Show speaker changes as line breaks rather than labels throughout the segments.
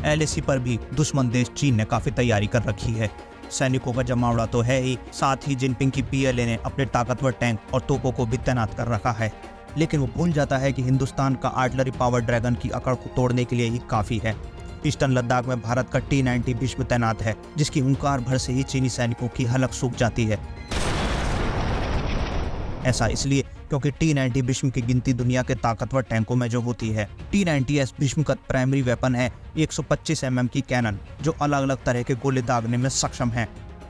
LAC पर भी दुश्मन देश चीन ने काफी तैयारी कर रखी है। सैनिकों का जमावड़ा तो है ही, साथ ही जिनपिंग की PLA ने अपने ताकतवर टैंक और तोपों को भी तैनात कर रखा है। लेकिन वो भूल जाता है कि हिंदुस्तान का आर्टिलरी पावर ड्रैगन की अकड़ को तोड़ने के लिए ही काफी है। ईस्टर्न लद्दाख में भारत का T-90 भीष्म तैनात है, जिसकी हुंकार भर से ही चीनी सैनिकों की हलक सूख जाती है। ऐसा इसलिए क्योंकि T-90 भीष्म की गिनती दुनिया के ताकतवर टैंकों में जो होती है। T-90S भीष्म का प्राइमरी वेपन है 125 mm की कैनन, जो अलग अलग तरह के गोले दागने में सक्षम है,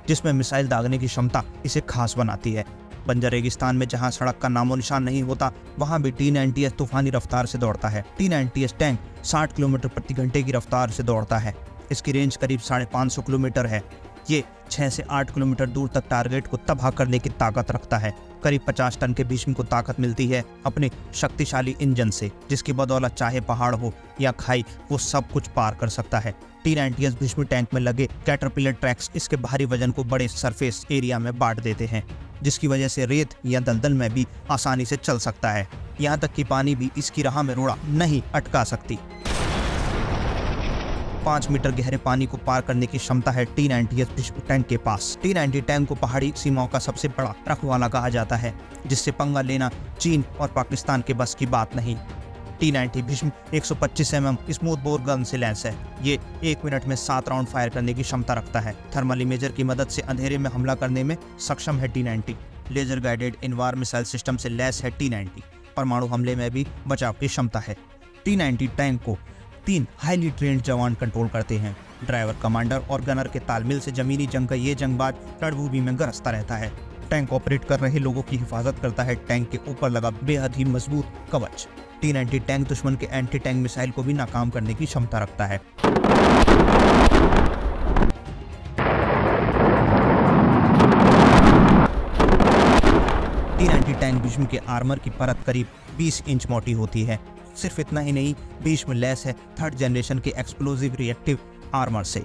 जिसमें मिसाइल दागने की क्षमता इसे खास बनाती है। बंजर रेगिस्तान में जहां सड़क का नामो निशान नहीं होता, वहां भी T-90S तूफानी रफ्तार से दौड़ता है। T-90S टैंक 60 किलोमीटर प्रति घंटे की रफ्तार से दौड़ता है। इसकी रेंज करीब 550 किलोमीटर है। ये 6 से 8 किलोमीटर दूर तक टारगेट को तबाह करने की ताकत रखता है। करीब 50 टन के भीष्म को ताकत मिलती है अपने शक्तिशाली इंजन से, जिसकी बदौलत चाहे पहाड़ हो या खाई, वो सब कुछ पार कर सकता है। T-90S भीष्म टैंक में लगे कैटरपिलर ट्रैक्स इसके भारी वजन को बड़े सरफेस एरिया में बांट देते हैं, जिसकी वजह से रेत या दलदल में भी आसानी से चल सकता है। यहाँ तक कि पानी भी इसकी राह में रोड़ा नहीं अटका सकती। 5 मीटर गहरे पानी को पार करने की क्षमता है T-90S भीष्म टैंक के पास। T-90 टैंक को पहाड़ी सीमाओं का सबसे बड़ा रखवाला कहा जाता है, जिससे पंगा लेना चीन और पाकिस्तान के बस की बात नहीं। T-90 Bhishma 125 mm smooth bore gun से लैस है। ये 1 मिनट में 7 राउंड फायर करने की क्षमता रखता है। थर्मल इमेजर की मदद से अंधेरे में हमला करने में सक्षम है T-90। Laser guided Invar missile system से लैस है T-90। परमाणु हमले में भी बचाव की क्षमता है। T-90 टैंक को 3 हाईली ट्रेन्ड जवान कंट्रोल करते हैं। ड्राइवर, कमांडर और गनर के तालमेल से जमीनी जंग का ये जंगबाज रणभूमि में गरजता रहता है। टैंक ऑपरेट कर रहे लोगों की हिफाजत करता है टैंक के ऊपर लगा बेहद ही मजबूत कवच। T-90 टैंक दुश्मन के एंटी टैंक मिसाइल को भी नाकाम करने की क्षमता रखता है। T-90 टैंक भीष्म के आर्मर की परत करीब 20 इंच मोटी होती है। सिर्फ इतना ही नहीं, भीष्म लैस है 3rd जनरेशन के एक्सप्लोजिव रिएक्टिव आर्मर से।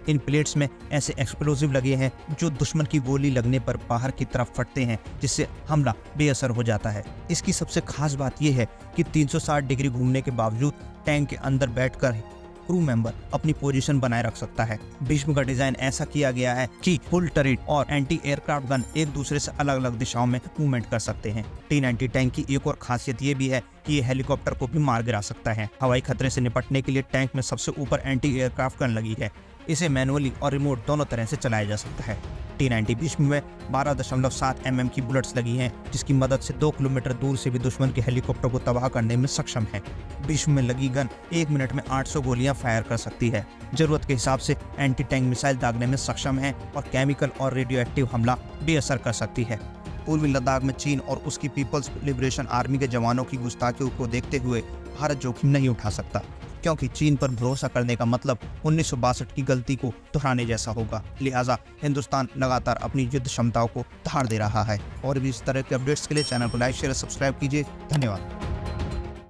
इन प्लेट्स में ऐसे एक्सप्लोजिव लगे हैं जो दुश्मन की गोली लगने पर बाहर की तरफ फटते हैं, जिससे हमला बेअसर हो जाता है। इसकी सबसे खास बात यह है कि 360 डिग्री घूमने के बावजूद टैंक के अंदर बैठकर क्रू मेंबर अपनी पोजीशन बनाए रख सकता है। भीष्म का डिजाइन ऐसा किया गया है कि फुल टर्रेट और एंटी एयरक्राफ्ट गन एक दूसरे से अलग अलग दिशाओं में मूवमेंट कर सकते हैं। T-90 टैंक की एक और खासियत ये भी है कि ये हेलीकॉप्टर को भी मार गिरा सकता है। हवाई खतरे से निपटने के लिए टैंक में सबसे ऊपर एंटी एयरक्राफ्ट गन लगी है। इसे मैनुअली और रिमोट दोनों तरह से चलाया जा सकता है। T-90 भीष्म में 12.7 mm की बुलेट्स लगी हैं, जिसकी मदद से 2 किलोमीटर दूर से भी दुश्मन के हेलीकॉप्टर को तबाह करने में सक्षम है। भीष्म में लगी गन 1 मिनट में 800 गोलियां फायर कर सकती है। जरूरत के हिसाब से एंटी टैंक मिसाइल दागने में सक्षम है और केमिकल और रेडियो एक्टिव हमला बेअसर कर सकती है। पूर्वी लद्दाख में चीन और उसकी पीपल्स लिबरेशन आर्मी के जवानों की गुस्ताखियों को देखते हुए भारत जोखिम नहीं उठा सकता, क्योंकि चीन पर भरोसा करने का मतलब 1962 की गलती को दोहराने जैसा होगा। लिहाजा हिंदुस्तान लगातार अपनी युद्ध क्षमताओं को धार दे रहा है। और भी इस तरह के अपडेट्स के लिए चैनल को लाइक, शेयर, सब्सक्राइब कीजिए। धन्यवाद।